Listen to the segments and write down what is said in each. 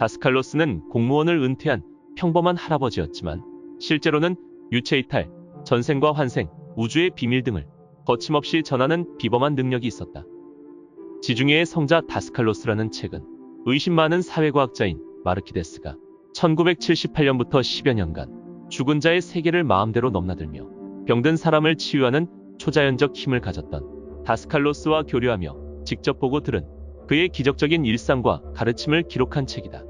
다스칼로스는 공무원을 은퇴한 평범한 할아버지였지만 실제로는 유체이탈, 전생과 환생, 우주의 비밀 등을 거침없이 전하는 비범한 능력이 있었다. 지중해의 성자 다스칼로스라는 책은 의심 많은 사회과학자인 마르키데스가 1978년부터 10여 년간 죽은 자의 세계를 마음대로 넘나들며 병든 사람을 치유하는 초자연적 힘을 가졌던 다스칼로스와 교류하며 직접 보고 들은 그의 기적적인 일상과 가르침을 기록한 책이다.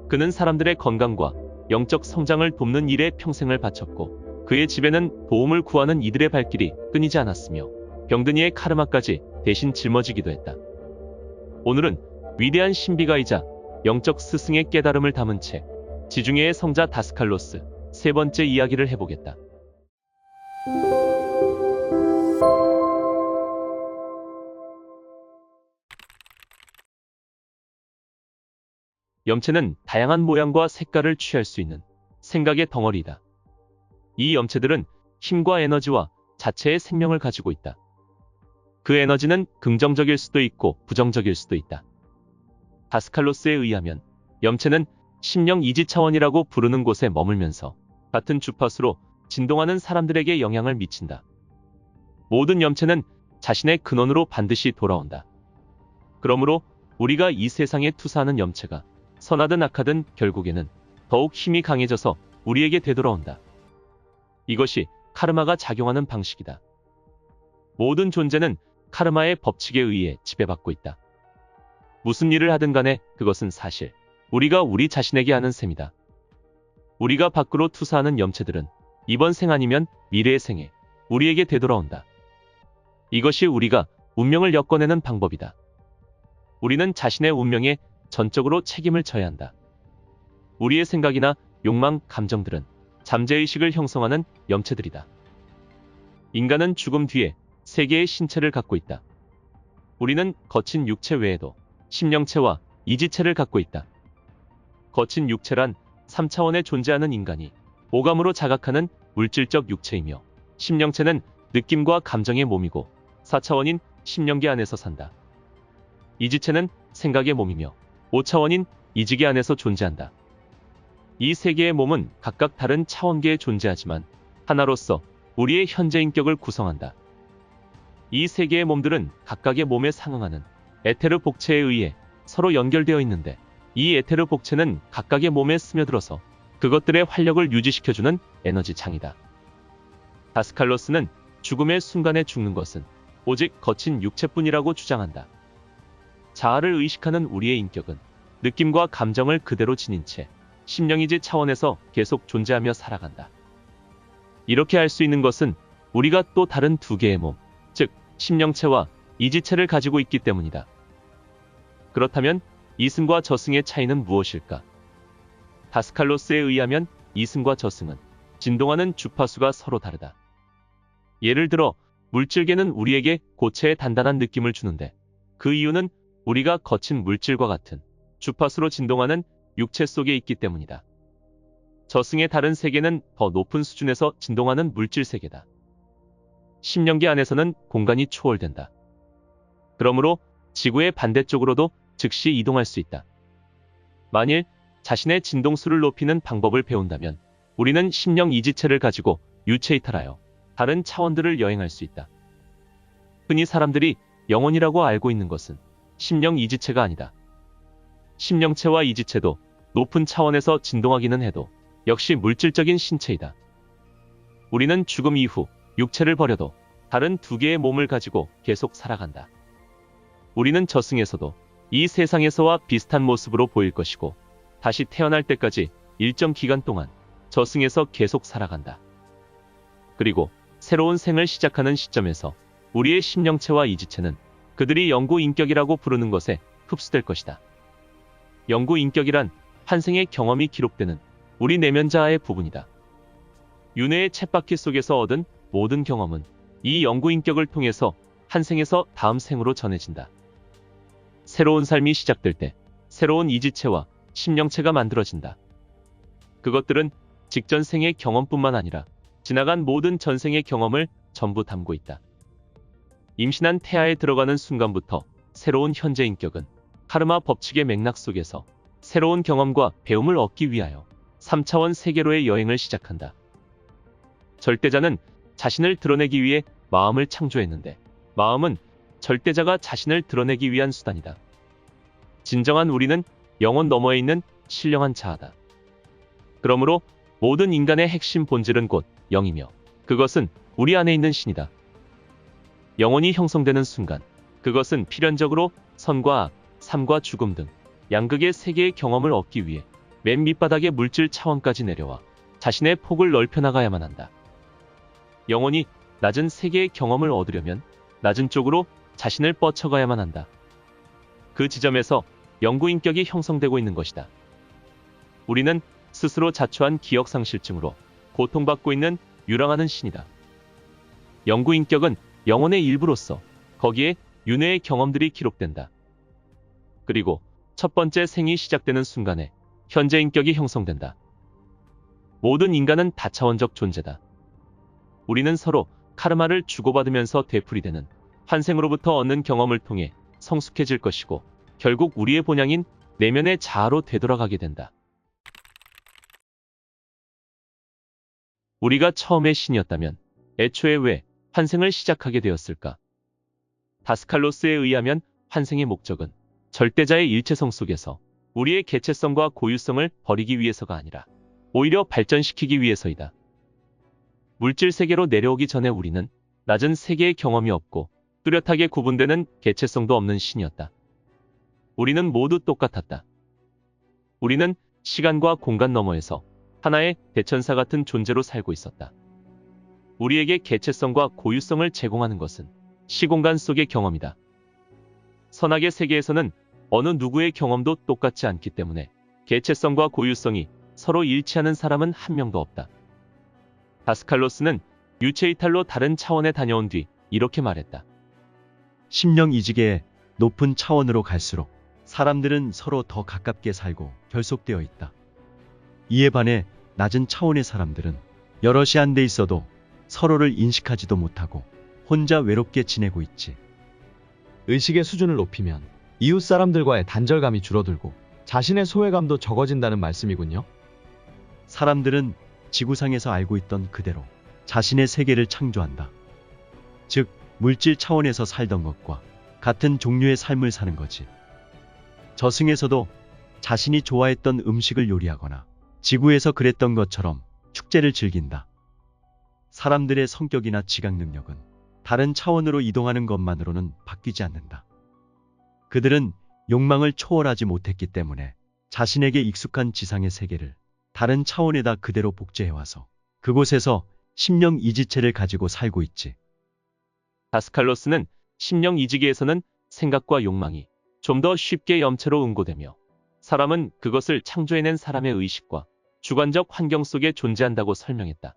그는 사람들의 건강과 영적 성장을 돕는 일에 평생을 바쳤고 그의 집에는 도움을 구하는 이들의 발길이 끊이지 않았으며 병든 이의 카르마까지 대신 짊어지기도 했다. 오늘은 위대한 신비가이자 영적 스승의 깨달음을 담은 책 지중해의 성자 다스칼로스 세 번째 이야기를 해보겠다. 염체는 다양한 모양과 색깔을 취할 수 있는 생각의 덩어리이다. 이 염체들은 힘과 에너지와 자체의 생명을 가지고 있다. 그 에너지는 긍정적일 수도 있고 부정적일 수도 있다. 다스칼로스에 의하면 염체는 심령 이지 차원이라고 부르는 곳에 머물면서 같은 주파수로 진동하는 사람들에게 영향을 미친다. 모든 염체는 자신의 근원으로 반드시 돌아온다. 그러므로 우리가 이 세상에 투사하는 염체가 선하든 악하든 결국에는 더욱 힘이 강해져서 우리에게 되돌아온다. 이것이 카르마가 작용하는 방식이다. 모든 존재는 카르마의 법칙에 의해 지배받고 있다. 무슨 일을 하든 간에 그것은 사실 우리가 우리 자신에게 하는 셈이다. 우리가 밖으로 투사하는 염체들은 이번 생 아니면 미래의 생에 우리에게 되돌아온다. 이것이 우리가 운명을 엮어내는 방법이다. 우리는 자신의 운명에 전적으로 책임을 져야 한다. 우리의 생각이나 욕망, 감정들은 잠재의식을 형성하는 염체들이다. 인간은 죽음 뒤에 세 개의 신체를 갖고 있다. 우리는 거친 육체 외에도 심령체와 이지체를 갖고 있다. 거친 육체란 3차원에 존재하는 인간이 오감으로 자각하는 물질적 육체이며 심령체는 느낌과 감정의 몸이고 4차원인 심령계 안에서 산다. 이지체는 생각의 몸이며 5차원인 이지계 안에서 존재한다. 이 세 개의 몸은 각각 다른 차원계에 존재하지만 하나로서 우리의 현재 인격을 구성한다. 이 세 개의 몸들은 각각의 몸에 상응하는 에테르 복체에 의해 서로 연결되어 있는데 이 에테르 복체는 각각의 몸에 스며들어서 그것들의 활력을 유지시켜주는 에너지 창이다. 다스칼로스는 죽음의 순간에 죽는 것은 오직 거친 육체뿐이라고 주장한다. 자아를 의식하는 우리의 인격은 느낌과 감정을 그대로 지닌 채 심령이지 차원에서 계속 존재하며 살아간다. 이렇게 할 수 있는 것은 우리가 또 다른 두 개의 몸, 즉 심령체와 이지체를 가지고 있기 때문이다. 그렇다면 이승과 저승의 차이는 무엇일까? 다스칼로스에 의하면 이승과 저승은 진동하는 주파수가 서로 다르다. 예를 들어 물질계는 우리에게 고체의 단단한 느낌을 주는데 그 이유는 우리가 거친 물질과 같은 주파수로 진동하는 육체 속에 있기 때문이다. 저승의 다른 세계는 더 높은 수준에서 진동하는 물질 세계다. 심령계 안에서는 공간이 초월된다. 그러므로 지구의 반대쪽으로도 즉시 이동할 수 있다. 만일 자신의 진동수를 높이는 방법을 배운다면 우리는 심령 이지체를 가지고 유체이탈하여 다른 차원들을 여행할 수 있다. 흔히 사람들이 영혼이라고 알고 있는 것은 심령 이지체가 아니다. 심령체와 이지체도 높은 차원에서 진동하기는 해도 역시 물질적인 신체이다. 우리는 죽음 이후 육체를 버려도 다른 두 개의 몸을 가지고 계속 살아간다. 우리는 저승에서도 이 세상에서와 비슷한 모습으로 보일 것이고 다시 태어날 때까지 일정 기간 동안 저승에서 계속 살아간다. 그리고 새로운 생을 시작하는 시점에서 우리의 심령체와 이지체는 그들이 영구 인격이라고 부르는 것에 흡수될 것이다. 영구 인격이란 환생의 경험이 기록되는 우리 내면 자아의 부분이다. 윤회의 쳇바퀴 속에서 얻은 모든 경험은 이 영구 인격을 통해서 한 생에서 다음 생으로 전해진다. 새로운 삶이 시작될 때 새로운 이지체와 심령체가 만들어진다. 그것들은 직전 생의 경험뿐만 아니라 지나간 모든 전생의 경험을 전부 담고 있다. 임신한 태아에 들어가는 순간부터 새로운 현재 인격은 카르마 법칙의 맥락 속에서 새로운 경험과 배움을 얻기 위하여 3차원 세계로의 여행을 시작한다. 절대자는 자신을 드러내기 위해 마음을 창조했는데, 마음은 절대자가 자신을 드러내기 위한 수단이다. 진정한 우리는 영혼 너머에 있는 신령한 자아다. 그러므로 모든 인간의 핵심 본질은 곧 영이며, 그것은 우리 안에 있는 신이다. 영혼이 형성되는 순간, 그것은 필연적으로 선과 악, 삶과 죽음 등 양극의 세계의 경험을 얻기 위해 맨 밑바닥의 물질 차원까지 내려와 자신의 폭을 넓혀나가야만 한다. 영혼이 낮은 세계의 경험을 얻으려면 낮은 쪽으로 자신을 뻗쳐가야만 한다. 그 지점에서 영구인격이 형성되고 있는 것이다. 우리는 스스로 자초한 기억상실증으로 고통받고 있는 유랑하는 신이다. 영구인격은 영혼의 일부로서 거기에 윤회의 경험들이 기록된다. 그리고 첫 번째 생이 시작되는 순간에 현재 인격이 형성된다. 모든 인간은 다차원적 존재다. 우리는 서로 카르마를 주고받으면서 되풀이되는 환생으로부터 얻는 경험을 통해 성숙해질 것이고, 결국 우리의 본향인 내면의 자아로 되돌아가게 된다. 우리가 처음에 신이었다면 애초에 왜 환생을 시작하게 되었을까? 다스칼로스에 의하면 환생의 목적은 절대자의 일체성 속에서 우리의 개체성과 고유성을 버리기 위해서가 아니라 오히려 발전시키기 위해서이다. 물질 세계로 내려오기 전에 우리는 낮은 세계의 경험이 없고 뚜렷하게 구분되는 개체성도 없는 신이었다. 우리는 모두 똑같았다. 우리는 시간과 공간 너머에서 하나의 대천사 같은 존재로 살고 있었다. 우리에게 개체성과 고유성을 제공하는 것은 시공간 속의 경험이다. 선악의 세계에서는 어느 누구의 경험도 똑같지 않기 때문에 개체성과 고유성이 서로 일치하는 사람은 한 명도 없다. 다스칼로스는 유체이탈로 다른 차원에 다녀온 뒤 이렇게 말했다. 심령 이직의 높은 차원으로 갈수록 사람들은 서로 더 가깝게 살고 결속되어 있다. 이에 반해 낮은 차원의 사람들은 여럿이 한 데 있어도 서로를 인식하지도 못하고 혼자 외롭게 지내고 있지. 의식의 수준을 높이면 이웃 사람들과의 단절감이 줄어들고 자신의 소외감도 적어진다는 말씀이군요. 사람들은 지구상에서 알고 있던 그대로 자신의 세계를 창조한다. 즉, 물질 차원에서 살던 것과 같은 종류의 삶을 사는 거지. 저승에서도 자신이 좋아했던 음식을 요리하거나 지구에서 그랬던 것처럼 축제를 즐긴다. 사람들의 성격이나 지각 능력은 다른 차원으로 이동하는 것만으로는 바뀌지 않는다. 그들은 욕망을 초월하지 못했기 때문에 자신에게 익숙한 지상의 세계를 다른 차원에다 그대로 복제해와서 그곳에서 심령 이지체를 가지고 살고 있지. 다스칼로스는 심령 이지기에서는 생각과 욕망이 좀 더 쉽게 염체로 응고되며, 사람은 그것을 창조해낸 사람의 의식과 주관적 환경 속에 존재한다고 설명했다.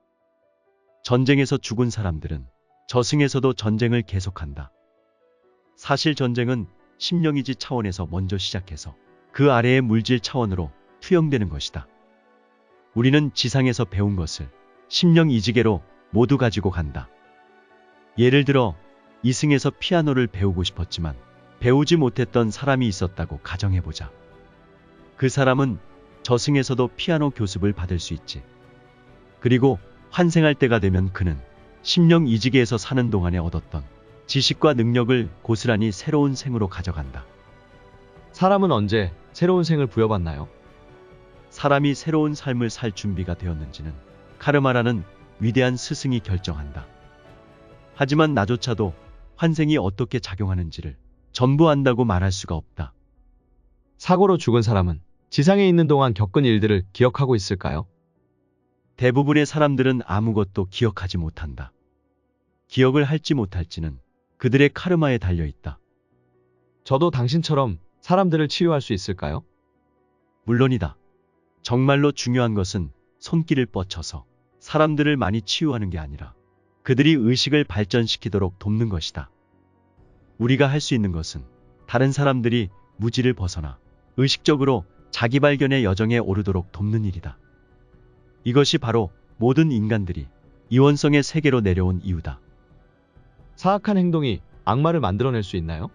전쟁에서 죽은 사람들은 저승에서도 전쟁을 계속한다. 사실 전쟁은 심령이지 차원에서 먼저 시작해서 그 아래의 물질 차원으로 투영되는 것이다. 우리는 지상에서 배운 것을 심령 이지계로 모두 가지고 간다. 예를 들어 이승에서 피아노를 배우고 싶었지만 배우지 못했던 사람이 있었다고 가정해보자. 그 사람은 저승에서도 피아노 교습을 받을 수 있지. 그리고 환생할 때가 되면 그는 심령 이지계에서 사는 동안에 얻었던 지식과 능력을 고스란히 새로운 생으로 가져간다. 사람은 언제 새로운 생을 부여받나요? 사람이 새로운 삶을 살 준비가 되었는지는 카르마라는 위대한 스승이 결정한다. 하지만 나조차도 환생이 어떻게 작용하는지를 전부 안다고 말할 수가 없다. 사고로 죽은 사람은 지상에 있는 동안 겪은 일들을 기억하고 있을까요? 대부분의 사람들은 아무것도 기억하지 못한다. 기억을 할지 못할지는 그들의 카르마에 달려있다. 저도 당신처럼 사람들을 치유할 수 있을까요? 물론이다. 정말로 중요한 것은 손길을 뻗쳐서 사람들을 많이 치유하는 게 아니라 그들이 의식을 발전시키도록 돕는 것이다. 우리가 할 수 있는 것은 다른 사람들이 무지를 벗어나 의식적으로 자기 발견의 여정에 오르도록 돕는 일이다. 이것이 바로 모든 인간들이 이원성의 세계로 내려온 이유다. 사악한 행동이 악마를 만들어낼 수 있나요?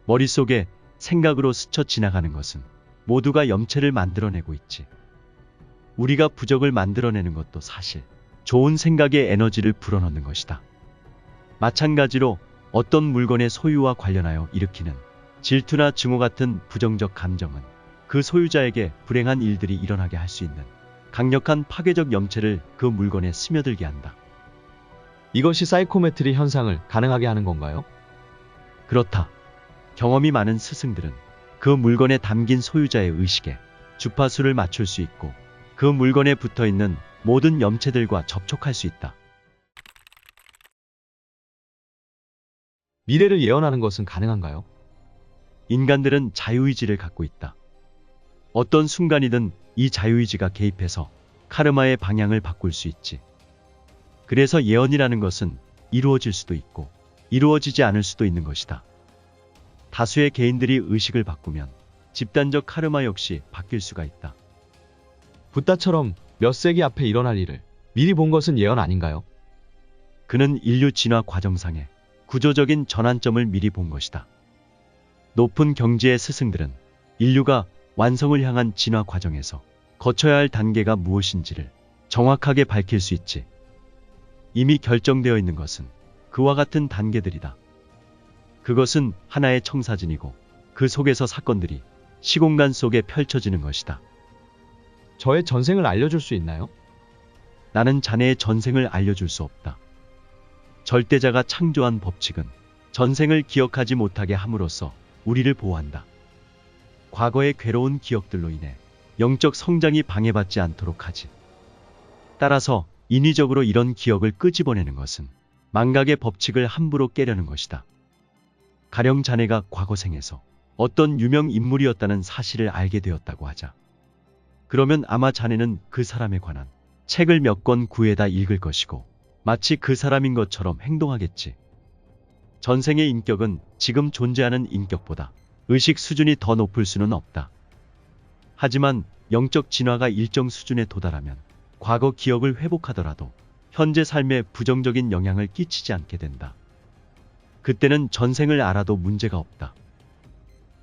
머릿속에 생각으로 스쳐 지나가는 것은 모두가 염체를 만들어내고 있지. 우리가 부적을 만들어내는 것도 사실 좋은 생각의 에너지를 불어넣는 것이다. 마찬가지로 어떤 물건의 소유와 관련하여 일으키는 질투나 증오 같은 부정적 감정은 그 소유자에게 불행한 일들이 일어나게 할 수 있는 강력한 파괴적 염체를 그 물건에 스며들게 한다. 이것이 사이코메트리 현상을 가능하게 하는 건가요? 그렇다. 경험이 많은 스승들은 그 물건에 담긴 소유자의 의식에 주파수를 맞출 수 있고 그 물건에 붙어 있는 모든 염체들과 접촉할 수 있다. 미래를 예언하는 것은 가능한가요? 인간들은 자유의지를 갖고 있다. 어떤 순간이든 이 자유의지가 개입해서 카르마의 방향을 바꿀 수 있지. 그래서 예언이라는 것은 이루어질 수도 있고 이루어지지 않을 수도 있는 것이다. 다수의 개인들이 의식을 바꾸면 집단적 카르마 역시 바뀔 수가 있다. 붓다처럼 몇 세기 앞에 일어날 일을 미리 본 것은 예언 아닌가요? 그는 인류 진화 과정상의 구조적인 전환점을 미리 본 것이다. 높은 경지의 스승들은 인류가 완성을 향한 진화 과정에서 거쳐야 할 단계가 무엇인지를 정확하게 밝힐 수 있지. 이미 결정되어 있는 것은 그와 같은 단계들이다. 그것은 하나의 청사진이고 그 속에서 사건들이 시공간 속에 펼쳐지는 것이다. 저의 전생을 알려줄 수 있나요? 나는 자네의 전생을 알려줄 수 없다. 절대자가 창조한 법칙은 전생을 기억하지 못하게 함으로써 우리를 보호한다. 과거의 괴로운 기억들로 인해 영적 성장이 방해받지 않도록 하지. 따라서 인위적으로 이런 기억을 끄집어내는 것은 망각의 법칙을 함부로 깨려는 것이다. 가령 자네가 과거 생에서 어떤 유명 인물이었다는 사실을 알게 되었다고 하자. 그러면 아마 자네는 그 사람에 관한 책을 몇 권 구해다 읽을 것이고 마치 그 사람인 것처럼 행동하겠지. 전생의 인격은 지금 존재하는 인격보다 의식 수준이 더 높을 수는 없다. 하지만 영적 진화가 일정 수준에 도달하면 과거 기억을 회복하더라도 현재 삶에 부정적인 영향을 끼치지 않게 된다. 그때는 전생을 알아도 문제가 없다.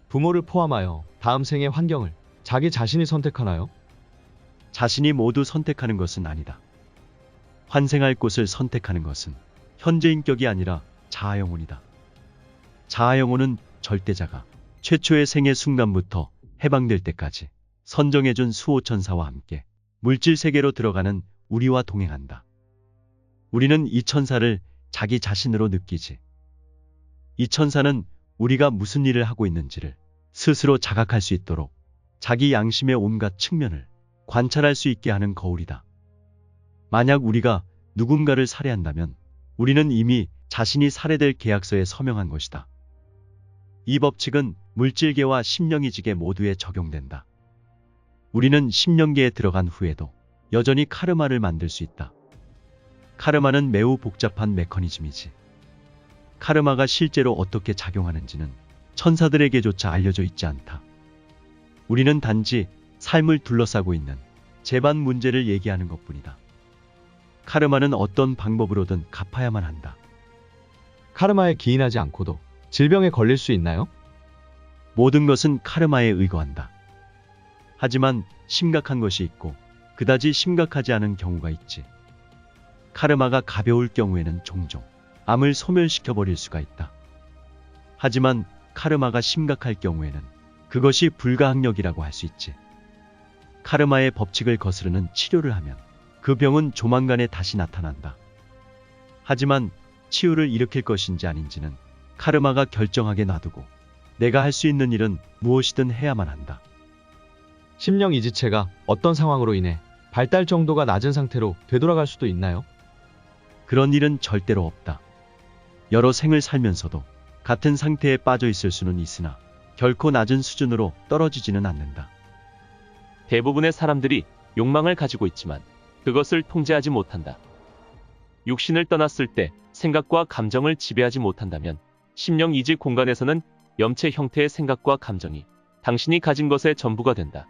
부모를 포함하여 다음 생의 환경을 자기 자신이 선택하나요? 자신이 모두 선택하는 것은 아니다. 환생할 곳을 선택하는 것은 현재 인격이 아니라 자아영혼이다. 자아영혼은 절대자가 최초의 생의 순간부터 해방될 때까지 선정해준 수호천사와 함께 물질 세계로 들어가는 우리와 동행한다. 우리는 이 천사를 자기 자신으로 느끼지. 이 천사는 우리가 무슨 일을 하고 있는지를 스스로 자각할 수 있도록 자기 양심의 온갖 측면을 관찰할 수 있게 하는 거울이다. 만약 우리가 누군가를 살해한다면 우리는 이미 자신이 살해될 계약서에 서명한 것이다. 이 법칙은 물질계와 심령이직에 모두에 적용된다. 우리는 심령계에 들어간 후에도 여전히 카르마를 만들 수 있다. 카르마는 매우 복잡한 메커니즘이지. 카르마가 실제로 어떻게 작용하는지는 천사들에게조차 알려져 있지 않다. 우리는 단지 삶을 둘러싸고 있는 재반 문제를 얘기하는 것뿐이다. 카르마는 어떤 방법으로든 갚아야만 한다. 카르마에 기인하지 않고도 질병에 걸릴 수 있나요? 모든 것은 카르마에 의거한다. 하지만 심각한 것이 있고 그다지 심각하지 않은 경우가 있지. 카르마가 가벼울 경우에는 종종 암을 소멸시켜버릴 수가 있다. 하지만 카르마가 심각할 경우에는 그것이 불가항력이라고 할 수 있지. 카르마의 법칙을 거스르는 치료를 하면 그 병은 조만간에 다시 나타난다. 하지만 치유를 일으킬 것인지 아닌지는 카르마가 결정하게 놔두고 내가 할 수 있는 일은 무엇이든 해야만 한다. 심령 이지체가 어떤 상황으로 인해 발달 정도가 낮은 상태로 되돌아갈 수도 있나요? 그런 일은 절대로 없다. 여러 생을 살면서도 같은 상태에 빠져 있을 수는 있으나 결코 낮은 수준으로 떨어지지는 않는다. 대부분의 사람들이 욕망을 가지고 있지만 그것을 통제하지 못한다. 육신을 떠났을 때 생각과 감정을 지배하지 못한다면 심령 이직 공간에서는 염체 형태의 생각과 감정이 당신이 가진 것의 전부가 된다.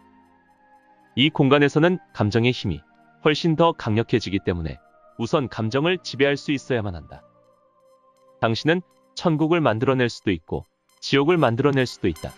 이 공간에서는 감정의 힘이 훨씬 더 강력해지기 때문에 우선 감정을 지배할 수 있어야만 한다. 당신은 천국을 만들어낼 수도 있고 지옥을 만들어낼 수도 있다.